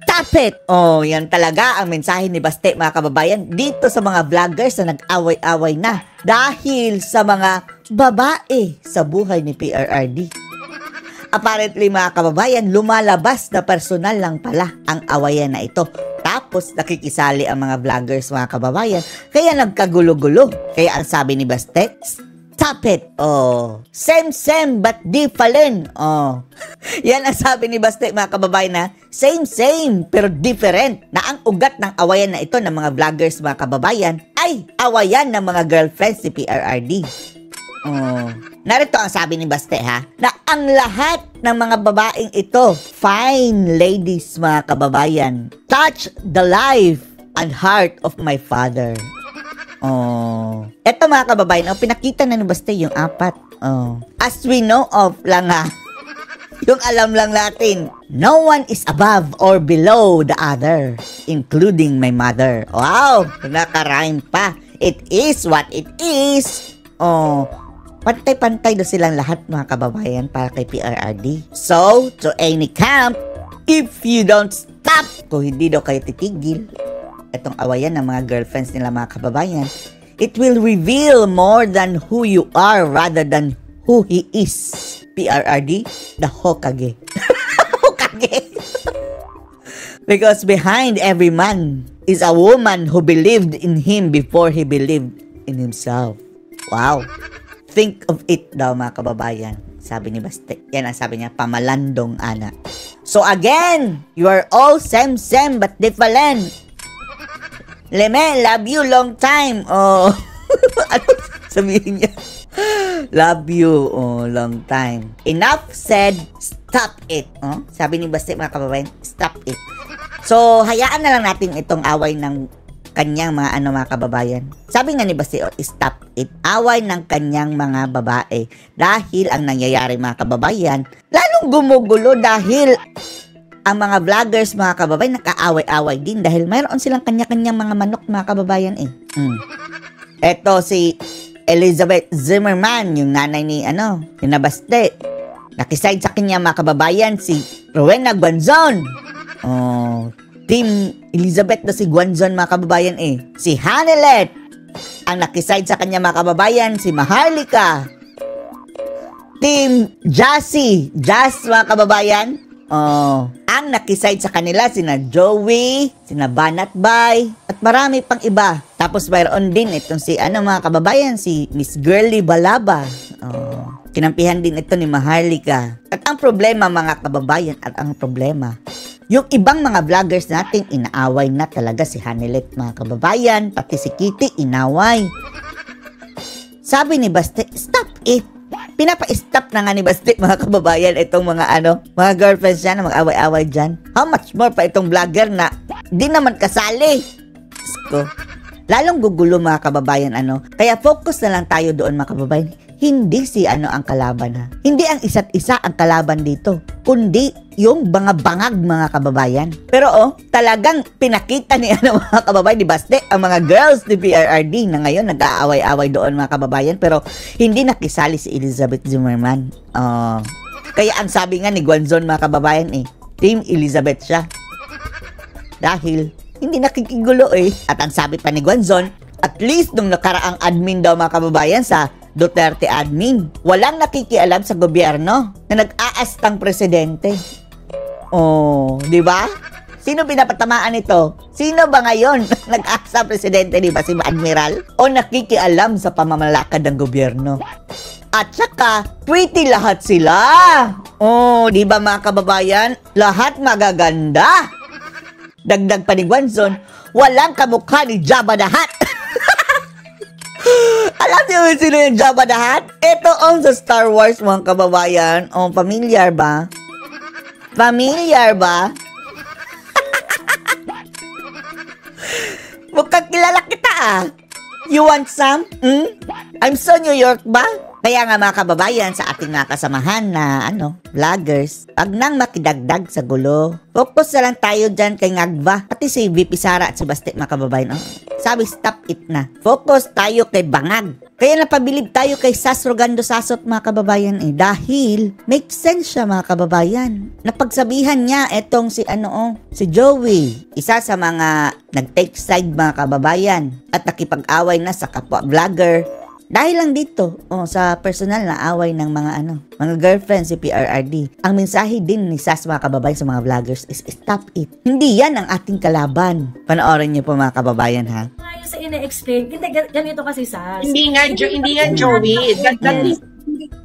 Stop it! Oh, yan talaga ang mensahe ni Baste, mga kababayan, dito sa mga vloggers na nag-away-away na dahil sa mga babae sa buhay ni PRRD. Apparently, mga kababayan, lumalabas na personal lang pala ang awayan na ito. Tapos, nakikisali ang mga vloggers, mga kababayan, kaya nagkagulo-gulo. Kaya ang sabi ni Baste, stop it! Oh, same but different. Oh. Yan ang sabi ni Baste, mga kababayan, na same pero different. Na ang ugat ng awayan na ito ng mga vloggers, mga kababayan, ay awayan ng mga girlfriends ni PRRD. Oh. Narito ang sabi ni Baste, ha, na ang lahat ng mga babaeng ito, fine ladies, mga kababayan, touch the life and heart of my father. Oh. Eto, mga kababayan, pinakita na ni Baste yung apat. Oh. As we know of lang, ha, yung alam lang natin, no one is above or below the other, including my mother. Wow, nakarhyme pa. It is what it is. Oh, pantay-pantay na silang lahat, mga kababayan, para kay PRRD. So, to any camp, if you don't stop, kung hindi daw kayo titigil, itong awayan ng mga girlfriends nila, mga kababayan, it will reveal more than who you are rather than who he is. PRRD, the Hokage. Hokage. Because behind every man is a woman who believed in him before he believed in himself. Wow. Think of it daw, mga kababayan, sabi ni Baste. Yan ang sabi niya, pamalandong ana. So again, you are all same but different. Leme, love you long time. Oh. Ano sabihin niya? Love you, oh, long time. Enough said, stop it. Oh? Sabi ni Baste, mga kababayan, stop it. So, hayaan na lang natin itong away ng kanyang mga kababayan. Sabi nga ni Baste, oh, stop it. Away ng kanyang mga babae. Dahil ang nangyayari, mga kababayan, lalong gumugulo dahil ang mga vloggers, mga kababayan, nakaaway-away din dahil mayroon silang kanya-kanyang mga manok, mga kababayan, eh. Eto si Elizabeth Zimmerman, yung nanay ni yung Baste. Nakiside sa kanya, mga kababayan, si Rowena Guanzon. Oh, Team Elizabeth na si Guanzon, mga kababayan, eh. Si Hanelet. Ang nakiside sa kanya, mga kababayan, si Maharlika. Team Jassy. Jazz, mga kababayan. Oh, ang nakiside sa kanila, sina Joey, sina Banat Bay, at marami pang iba. Tapos mayroon din itong si mga kababayan, si Miss Girly Balaba. Oh, kinampihan din ito ni Maharlika. At ang problema, mga kababayan, yung ibang mga vloggers natin, inaaway na talaga si Hanelet, mga kababayan. Pati si Kitty, inaway. Sabi ni Baste, stop it. Pinapa-stop na nga ni Baste, mga kababayan, itong mga mga girlfriends niya na mag-away-away dyan. How much more pa itong vlogger na di naman kasali. Sko. Lalong gugulo, mga kababayan, Kaya focus na lang tayo doon, mga kababayan. Hindi si ang kalaban, ha. Hindi ang isa't isa ang kalaban dito, kundi yung bangag-bangag, mga kababayan. Pero talagang pinakita ni mga kababayan ni Baste ang mga girls ni PRRD na ngayon nag-aaway-away doon, mga kababayan, pero hindi nakisali si Elizabeth Zimmerman. Kaya ang sabi nga ni Guanzon, mga kababayan, Team Elizabeth siya. Dahil hindi nakikigulo, At ang sabi pa ni Guanzon, at least nung nakaraang admin daw, mga kababayan, sa Duterte admin, walang nakikialam sa gobyerno na nag-aastang presidente. Oh, di ba? Sino pinapatamaan ito? Sino ba ngayon nag-aasta presidente, di ba? Si Admiral? O nakikialam sa pamamalakad ng gobyerno? At saka, pretty lahat sila. Oh, di ba, mga kababayan? Lahat magaganda. Dagdag pa ni Guanzon, walang kamukha ni Jabba the Hutt. Alam niyo sino yung Jabba the Hutt? Ito sa Star Wars, mga kababayan. Familiar ba? Familiar ba? Mukhang kilala kita, You want some? I'm so New York ba? Kaya nga, mga kababayan, sa ating mga kasamahan na vloggers, wag nang makidagdag sa gulo. Focus na lang tayo dyan kay Ngagva. Pati si VP Sara at si Baste, mga kababayan. Sabi, stop it na. Focus tayo kay Bangag. Kaya napabilib tayo kay Sas Rogando Sasot mga kababayan dahil make sense siya mga kababayan. Napagsabihan niya etong si Joey, isa sa mga nag-take side mga kababayan at nakipag-away na sa kapwa vlogger. Dahil lang dito, sa personal na away ng mga girlfriend si PRRD. Ang mensahe din ni Sas mga kababayan sa mga vloggers is stop it. Hindi yan ang ating kalaban. Panoorin niyo po mga kababayan ha. Ngayon sa ina-explain, ganito kasi Sas. Hindi nga Joey.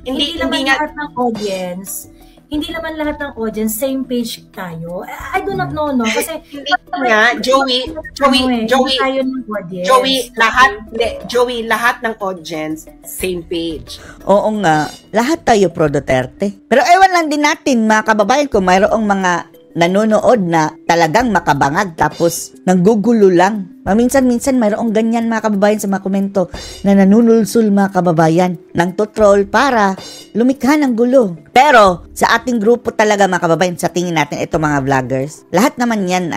Hindi naman lahat ng audience. Hindi naman lahat ng audience same page tayo. I do not know, no? Kasi hindi nga, Joey, lahat ng audience same page. Oo nga, lahat tayo pro Duterte. Pero ewan lang din natin mga kababayan kung mayroong mga nanonood na talagang makabangag tapos nanggugulo lang. Paminsan-minsan mayroong ganyan mga kababayan sa mga komento na nanunulsul mga kababayan ng troll para lumikha ng gulo. Pero sa ating grupo talaga mga kababayan, sa tingin natin ito mga vloggers, lahat naman yan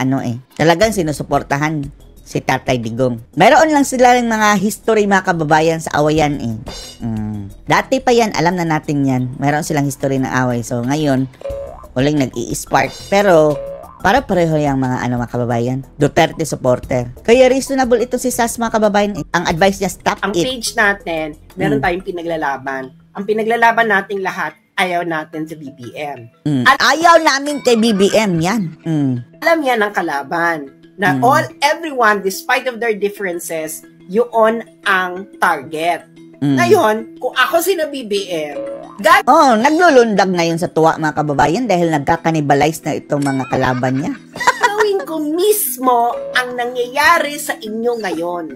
talagang sinusuportahan si Tatay Digong. Mayroon lang sila ng mga history mga kababayan sa awayan Dati pa yan, alam na natin yan. Mayroon silang history ng away. So ngayon, huling nag-i-spark. Pero, para pareho yung mga mga kababayan. Duterte supporter. Kaya reasonable ito si Sas mga kababayan. Ang advice niya, stop Ang it. page natin, meron tayong pinaglalaban. Ang pinaglalaban nating lahat, ayaw natin sa BBM. Ayaw namin kay BBM yan. Alam yan ang kalaban. Na everyone, despite of their differences, yun ang target. Ngayon, kung ako sina BBM, naglulundag ngayon sa tuwa mga kababayan dahil nagkakanibalize na itong mga kalaban niya. gawin ko mismo ang nangyayari sa inyo ngayon.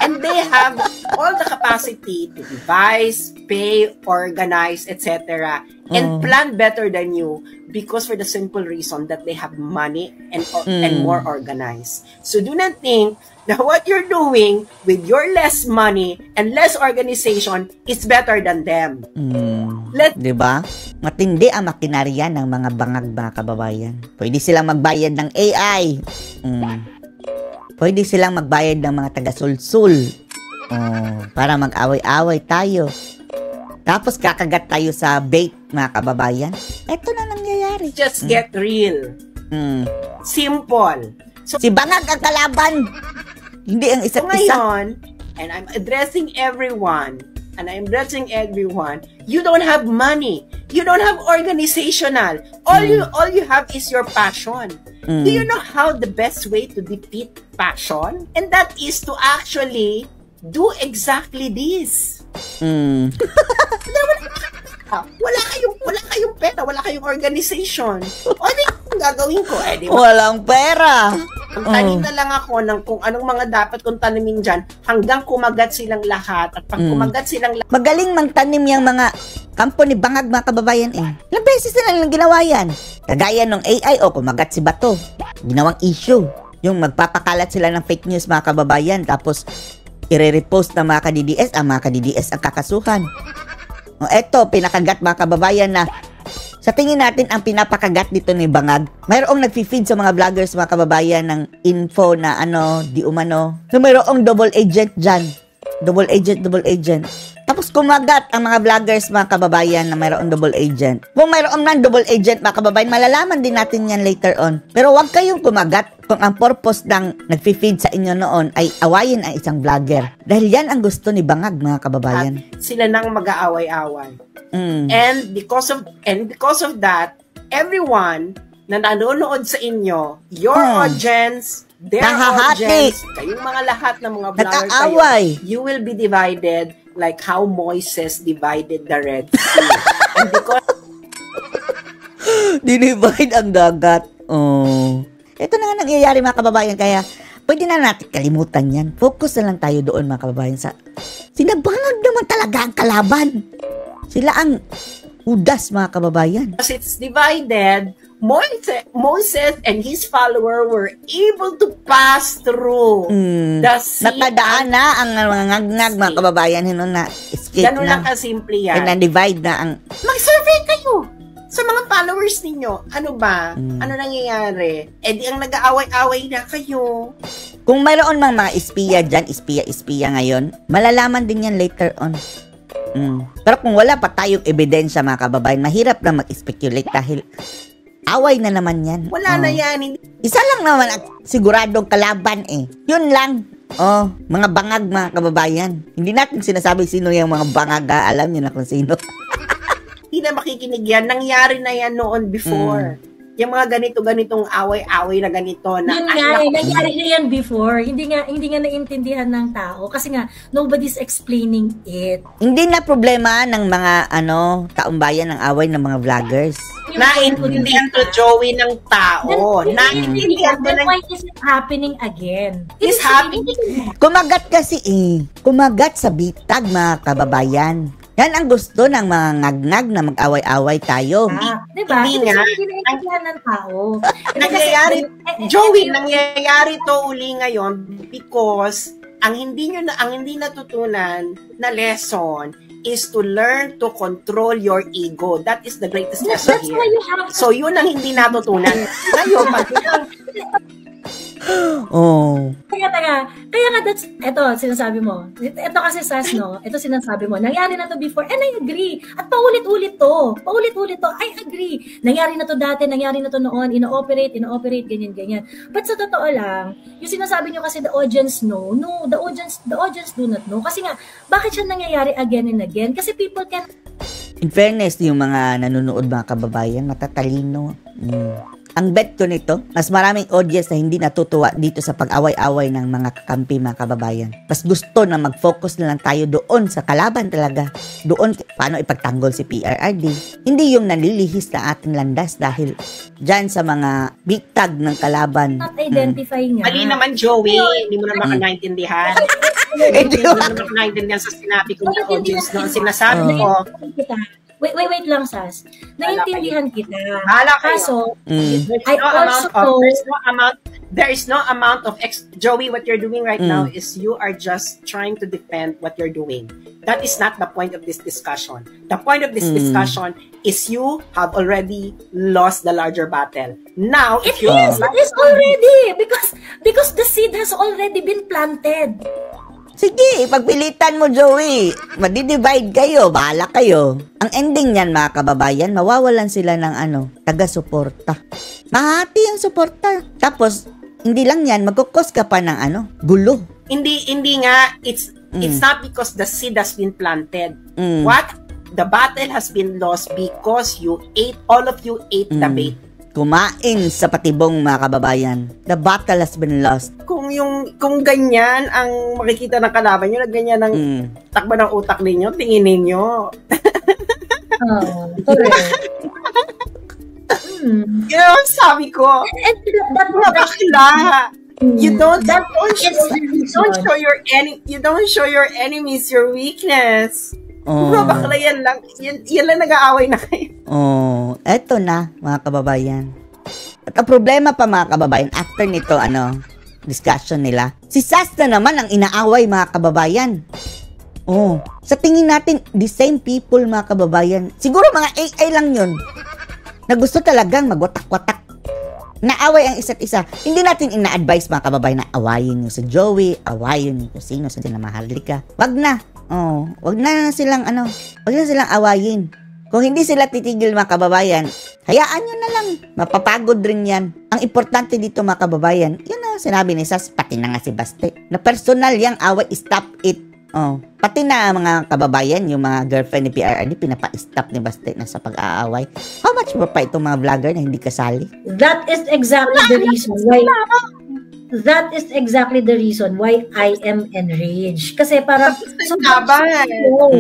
And they have all the capacity to devise, pay, organize, etc. and plan better than you because for the simple reason that they have money and more organized. So do not think that what you're doing with your less money and less organization is better than them. Diba? Matindi ang makinarya ng mga bangag mga kababayan. Pwede silang magbayad ng AI. Pwede silang magbayad ng mga taga-sulsul. Para mag-away-away tayo. Tapos kakagat tayo sa bait mga kababayan. Ito na nangyayari. Just get real. Simple. So, si bangag ang kalaban. Hindi ang isa't isa. Ngayon, and I'm addressing everyone, you don't have money. You don't have organizational. All you have is your passion. Do you know how the best way to defeat passion? And that is to actually do exactly this. Wala kayong pera, wala kayong organization. O di ang gagawin ko, walang pera. Tanim na lang ako ng kung anong mga dapat kong tanimin dyan hanggang kumagat silang lahat. At pag kumagat silang lahat, magaling mangtanim yung mga kampo ni bangag mga kababayan Ilang beses na lang ginawa yan. Kagaya ng AI kumagat si Bato. Ginawang issue. Yung magpapakalat sila ng fake news mga kababayan tapos i-repost ng mga ka-DDS, ang mga ka-DDS ang kakasuhan. Eto, pinakagat mga kababayan na sa tingin natin ang pinapakagat dito ni Bangag. Mayroong nag-feed sa mga vloggers mga kababayan ng info na di umano. So mayroong double agent dyan. Double agent. Tapos kumagat ang mga vloggers mga kababayan na mayroong double agent. Kung mayroong non-double agent mga kababayan, malalaman din natin yan later on. Pero wag kayong kumagat kung ang purpose ng nag-feed sa inyo noon ay awayin ang isang vlogger. Dahil yan ang gusto ni Bangag mga kababayan. At sila nang mag-aaway-away. And because of that, everyone na nanonood sa inyo, your audience, their audience, kayong mga lahat ng mga vlogger kayo, you will be divided like how Moises divided the Red Sea. And because dinivide ang dagat. Ito na nga nangyayari mga kababayan, kaya pwede na natin kalimutan yan. Focus na lang tayo doon mga kababayan sa sinabangag naman talaga ang kalaban. Sila ang udas mga kababayan. As it's divided, Moses and his follower were able to pass through the sea. Nakadaan na ang mga ngag mga kababayan na escape ganun lang kasimple yan. And na-divide na ang mag-survey kayo sa mga followers ninyo. Ano ba? Ano nangyayari? Di ang nag-aaway-away na kayo. Kung mayroon mga espiya dyan, espiya ngayon, malalaman din yan later on. Pero kung wala pa tayong ebidensya mga kababayan, mahirap na mag-speculate dahil away na naman yan. Wala na yan. Isa lang naman ang siguradong kalaban eh. Yun lang. Mga bangag mga kababayan. Hindi natin sinasabi sino yung mga bangag. Alam niyo na kung sino. Hindi na makikinig yan. Nangyari na yan noon before. Yung mga ganitong away-away na ganito na yun nga, nangyari na yan before. Hindi nga naintindihan ng tao kasi nga nobody's explaining it. Hindi na problema ng mga taumbayan ng away ng mga vloggers. Naintindihan to, Joey, ng tao. Naintindihan to Then why is it happening again? It's happening. Kumagat kasi Kumagat sa bitag mga kababayan. Yan ang gusto ng mga ngag-ngag na mag-away-away tayo. Diba? Hindi nga. Hindi naintindihan ng tao. Nangyayari, Joey, nangyayari to uli ngayon because ang hindi natutunan na lesson is to learn to control your ego. That is the greatest lesson here. So, yun ang hindi natutunan. Ngayon, Kaya nga, eto, sinasabi mo. Ito kasi, Sas, no? Ito sinasabi mo. Nangyari na to before, and I agree. At paulit-ulit to. I agree. Nangyari na to dati, nangyari na to noon, ino-operate, ganyan. But sa totoo lang, yung sinasabi nyo kasi the audience know. No, the audience do not know. Kasi nga, bakit siya nangyayari again and again? Kasi people can... In fairness, yung mga nanonood mga kababayan, matatalino. Ang bet ko nito, mas maraming audience na hindi natutuwa dito sa pag-away-away ng mga kakampi mga kababayan. Mas gusto na mag-focus na lang tayo doon sa kalaban talaga. Doon, paano ipagtanggol si PRRD. Hindi yung nalilihis na ating landas dahil dyan sa mga bitag ng kalaban. Not identify nga. Mali naman, Joey. Hindi mo na makanaintindihan. Hindi mo na makanaintindihan sa sinabi ko ng audience noon. Sinasabi ko, Wait lang, Sas. Naintindihan kita. Kaso, there is no amount of Joey, what you're doing right now is you are just trying to defend what you're doing. That is not the point of this discussion. The point of this discussion is you have already lost the larger battle. Now, it is already because the seed has already been planted. Sige, pagpilitan mo, Joey. Madidivide kayo, bahala kayo. Ang ending niyan, mga kababayan, mawawalan sila ng taga-suporta. Mahati ang suporta. Tapos, hindi lang yan, magkukos ka pa ng gulo. Hindi nga, it's not because the seed has been planted. What? The battle has been lost because all of you ate the bait. Kumain sa patibong mga kababayan. The battle has been lost. Kung ganyan ang makikita ng kalaban nyo, na ganyan ang takbo ng utak ninyo, tingin ninyo. You know, sabi ko, bakla. You don't show your enemies your weakness. Bakla yan lang nag-aaway na kayo. Eto na, mga kababayan. At ang problema pa, mga kababayan, after nito, discussion nila, si Sas na naman ang inaaway, mga kababayan. Sa tingin natin, the same people, mga kababayan. Siguro mga AI lang yun. Na gusto talagang magwatak-watak. Naaway ang isa't isa. Hindi natin ina-advise, mga kababayan, na awayin nyo si Joey, awayin nyo sino sa Maharlika. Wag na. Wag na silang awayin. Kung hindi sila titigil, mga kababayan, hayaan nyo na lang. Mapapagod rin yan. Ang importante dito, mga kababayan, yun na sinabi ni Sas, pati na nga si Baste. Na personal yang away, stop it. Pati na mga kababayan, yung mga girlfriend ni PRRD, pinapa-stop ni Baste na sa pag-aaway. How much more pa itong mga vlogger na hindi kasali? That is exactly the reason why I am enraged. Kasi parang laban.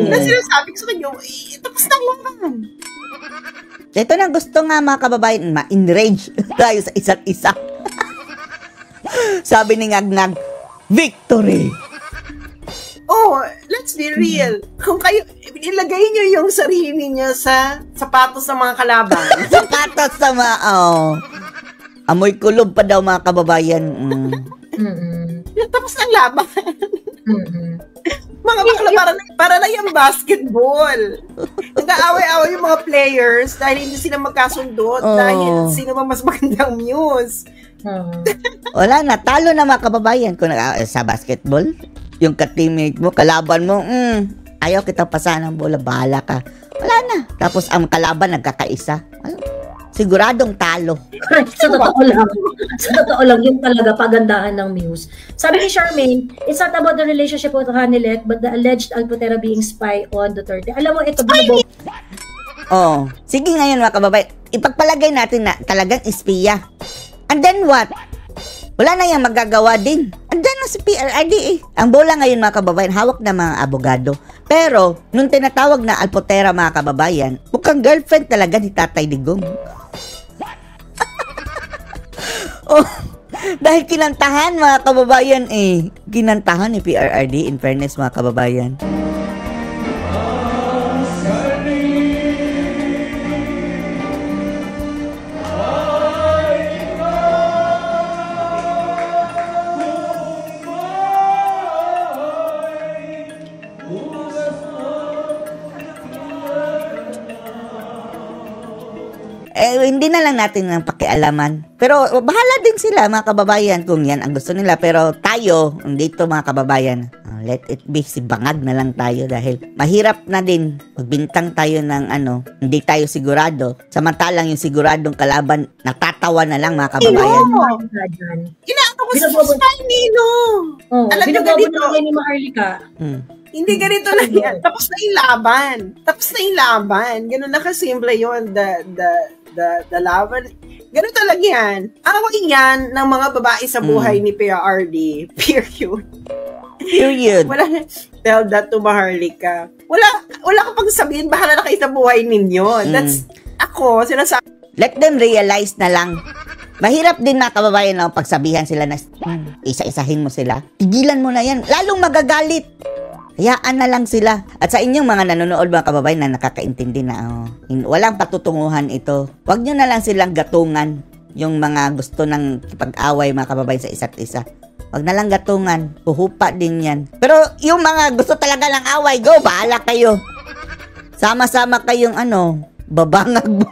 Kasi sinasabi ko sa kanyo, tapos na laban. Ito na gusto nga, mga kababayan, ma-enrage tayo sa isa't isa. Sabi ni Ngag-Ngag, victory! Let's be real. Kung kayo, ilagay nyo yung sarili nyo sa sapatos ng mga kalaban. Sapatos sa mga, amoy kulob pa daw, mga kababayan. Tapos ng laban. Mga bakla, para na yung basketball. Nag-aaway-aaway yung mga players dahil hindi sila magkasundo, dahil sino ba mas magandang muse. Wala na, talo na mga kababayan. Kung sa basketball, yung ka-teammate mo, kalaban mo, ayaw kita pasahan ng bola, bahala ka. Wala na. Tapos ang kalaban nagkakaisa. Siguradong talo. Sa totoo lang, yun talaga pagandahan ng Muse. Sabi ni Charmaine, it's not about the relationship with Hanilet, but the alleged Alpotera being spy on Duterte. Alam mo, ito, Oh, sige ngayon mga kababayan, ipagpalagay natin na talagang espiya. And then what? Wala na yung magagawa din. Andyan na si PRRD eh. Ang bola ngayon mga kababayan, hawak na mga abogado. Pero, nung tinatawag na Alpotera mga kababayan, mukhang girlfriend talaga ni Tatay Digong. Oh, dahil kinantahan mga kababayan eh. Kinantahan ni PRRD in fairness mga kababayan. Hindi na lang natin ang pakialaman. Pero bahala din sila mga kababayan kung yan ang gusto nila. Pero tayo, dito mga kababayan, let it be, si bangag na lang tayo dahil mahirap na din magbintang tayo ng hindi tayo sigurado. Samantalang yung siguradong kalaban, natatawa na lang mga kababayan. Inaano ko sa Nino. Alam nyo ganito. Ni Maharlika. Hindi ganito lang yan. Tapos na yung laban. Ganun na kasimple yun. The laban. Ganun talaga yan. Away yan ng mga babae sa buhay ni PRRD. Period. Wala, tell that to Maharlika. Wala ka pang sabihin, bahala na kayo sa buhay ninyo. That's, ako, sinasabi. Let them realize na lang. Mahirap din mga kababayan na pagsabihan sila na isa-isahin mo sila. Tigilan mo na yan. Lalong magagalit. Hayaan na lang sila. At sa inyong mga nanonood mga kababayan na nakakaintindi na walang patutunguhan ito. Huwag nyo na lang silang gatungan yung mga gusto ng pag-away mga kababayan sa isa't isa. Huwag na lang gatungan. Puhupa din yan. Pero yung mga gusto talaga ng away, go, bahala kayo. Sama-sama kayong babangag mo.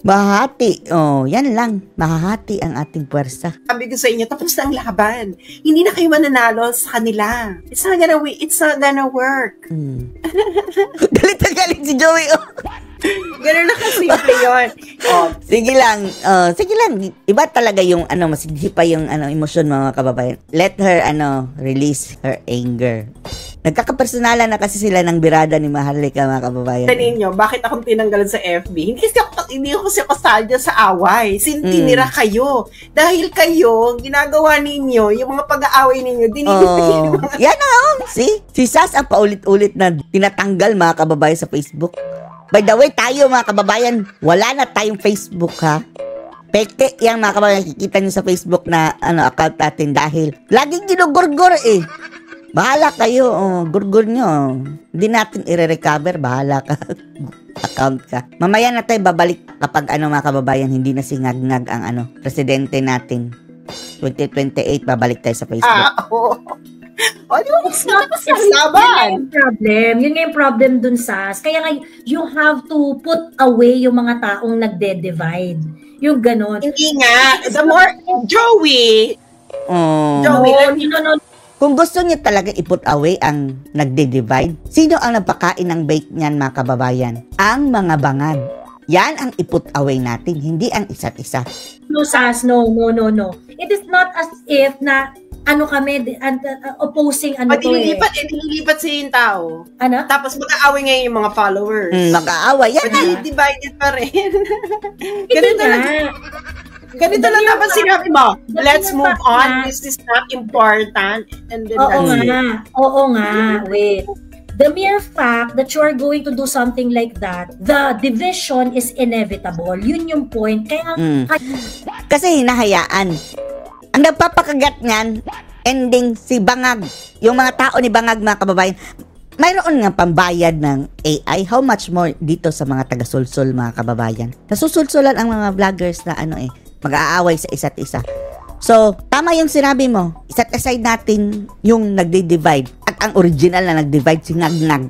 Mahati. Oh, yan lang. Mahahati ang ating puwersa. Sabi ko sa inyo, tapos na ang laban. Hindi na kayo mananalo sa kanila. It's not gonna work. Galit na galit si Joey. Ganun na kasimple yun. Sige lang. Iba talaga yung masighi pa yung emosyon mga kababayan. Let her release her anger. Nagkakapersonalan na kasi sila ng birada ni Maharlika mga kababayan. Ninyo, bakit akong tinanggalan sa FB? Hindi ako kasi kasalya sa away. Tinira kayo. Dahil kayo, ginagawa ninyo, yung mga pag-aaway ninyo, yan na See? Si Sas ang paulit-ulit na tinatanggal mga kababayan sa Facebook. By the way, tayo mga kababayan, wala na tayong Facebook ha. Peke yung mga kababayan, kikita nyo sa Facebook na account natin dahil laging ginugurgur eh. Bahala kayo, gurgur nyo. Hindi natin i-recover, bahala ka. Account ka. Mamaya na tayo babalik kapag mga kababayan, hindi na singag-ngag ang presidente natin. 2028, babalik tayo sa Facebook. It's not laban. Yun nga yung problem dun, Sas. Kaya nga, you have to put away yung mga taong nagde-divide. Yung ganon. Hindi nga. The more, Joey. No. Kung gusto niyo talaga i-put away ang nagde-divide, sino ang nagpakain ng bait niyan mga kababayan? Ang mga bangag. Yan ang i-put away natin, hindi ang isa't isa. No, Sas, no. It is not as if na kami, opposing Dinilipat sa yung tao. Tapos mag-aaway ngayon yung mga followers. Mag-aaway, yan na. Divided pa rin. Ganito lang dapat sinabi mo. Let's move on. This is not important. And then Oo nga. Wait. The mere fact that you are going to do something like that, the division is inevitable. Yun yung point. Kaya kasi hinahayaan. Ang nagpapakagat niyan, ending si Bangag. Yung mga tao ni Bangag mga kababayan, mayroon nga pambayad ng AI. How much more dito sa mga taga-sulsul mga kababayan? Nasusulsulan ang mga vloggers na mag-aaway sa isa't isa. So, tama yung sinabi mo. Isa't aside natin yung nagde-divide. At ang original na nag-divide, si Nag-Nag.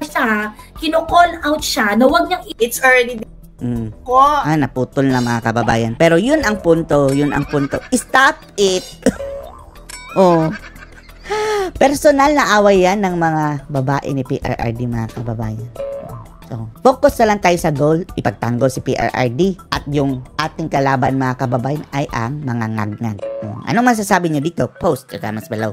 Kino-call out siya na wag niyang it's already Ko, Naputol na mga kababayan. Pero yun ang punto. Stop it! Oh. Personal na away yan ng mga babae ni PRRD, mga kababayan. So, focus na lang tayo sa goal, ipagtanggol si PRRD. At yung ating kalaban, mga kababayan, ay ang mga ngag-ngag. Anong masasabi nyo dito? Post your comments below.